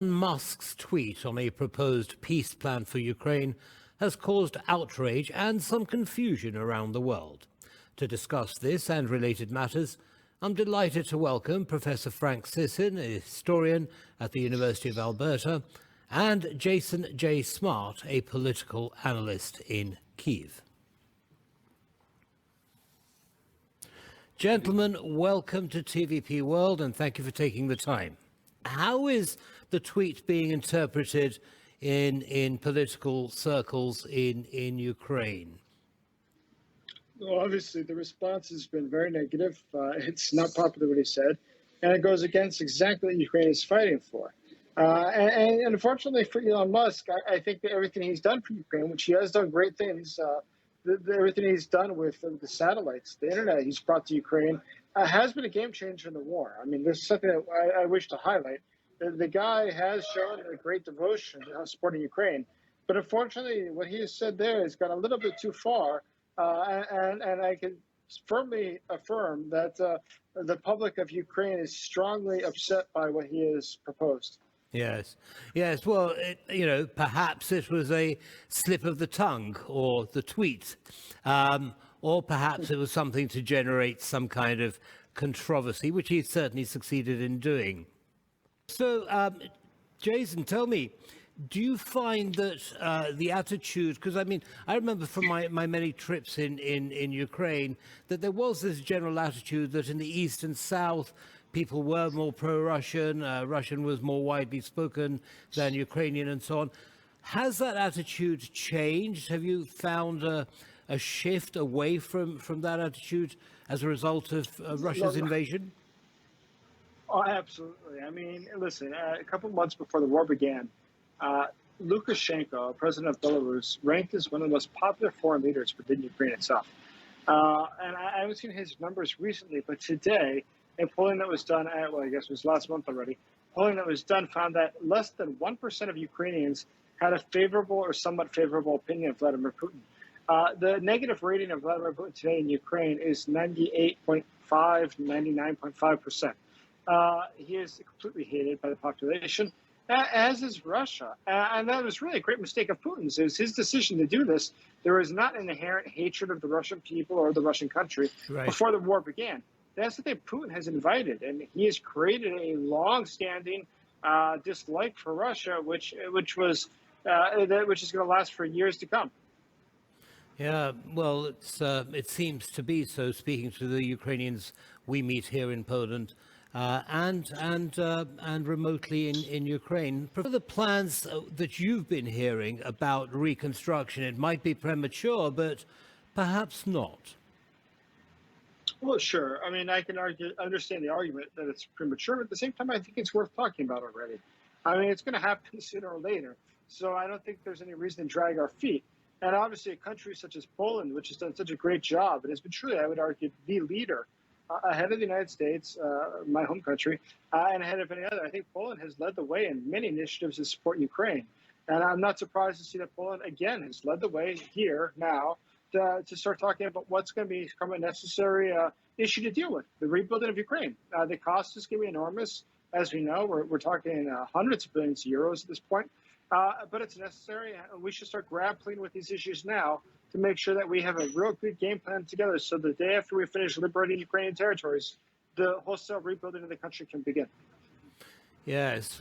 Musk's tweet on a proposed peace plan for Ukraine has caused outrage and some confusion around the world. To discuss this and related matters, I'm delighted to welcome Professor Frank Sisson, a historian at the University of Alberta, and Jayson J. Smart, a political analyst in Kyiv. Gentlemen, welcome to TVP World and thank you for taking the time. How is the tweet being interpreted in political circles in Ukraine? Well, obviously, the response has been very negative. It's not popular what he said, and it goes against exactly what Ukraine is fighting for. And unfortunately for Elon Musk, I think that everything he's done for Ukraine, which he has done great things, everything he's done with the satellites, the internet he's brought to Ukraine, has been a game changer in the war. I mean, there's something that I wish to highlight. The guy has shown a great devotion to supporting Ukraine, but unfortunately, what he has said there has gone a little bit too far, and I can firmly affirm that the public of Ukraine is strongly upset by what he has proposed. Yes. Well, perhaps it was a slip of the tongue or the tweet, or perhaps it was something to generate some kind of controversy, which he certainly succeeded in doing. So, Jayson, tell me, do you find that the attitude, because I mean, I remember from my many trips in Ukraine, that there was this general attitude that in the East and South, people were more pro-Russian, Russian was more widely spoken than Ukrainian and so on. Has that attitude changed? Have you found a shift away from that attitude as a result of Russia's invasion? Oh, absolutely. I mean, listen, a couple months before the war began, Lukashenko, president of Belarus, ranked as one of the most popular foreign leaders within Ukraine itself. And I haven't seen his numbers recently, but today, a polling that was done, I guess it was last month already, polling that was done found that less than 1% of Ukrainians had a favorable or somewhat favorable opinion of Vladimir Putin. The negative rating of Vladimir Putin today in Ukraine is 98.5, 99.5%. He is completely hated by the population, as is Russia. And that was really a great mistake of Putin's. It was his decision to do this. There is not an inherent hatred of the Russian people or the Russian country before the war began. That's the thing Putin has invited, and he has created a long-standing dislike for Russia, which is going to last for years to come. Yeah, well, it seems to be so. Speaking to the Ukrainians we meet here in Poland and remotely in Ukraine, for the plans that you've been hearing about reconstruction, it might be premature, but perhaps not. Well, sure. I mean, I can understand the argument that it's premature, but at the same time, I think it's worth talking about already. I mean, it's going to happen sooner or later. So I don't think there's any reason to drag our feet. And obviously, a country such as Poland, which has done such a great job, and has been truly, I would argue, the leader ahead of the United States, my home country, and ahead of any other. I think Poland has led the way in many initiatives to support Ukraine. And I'm not surprised to see that Poland, again, has led the way here now to start talking about what's going to become a necessary issue to deal with, the rebuilding of Ukraine. The cost is going to be enormous. As we know, we're talking hundreds of billions of euros at this point. But it's necessary, and we should start grappling with these issues now to make sure that we have a real good game plan together so the day after we finish liberating Ukrainian territories, the wholesale rebuilding of the country can begin. Yes.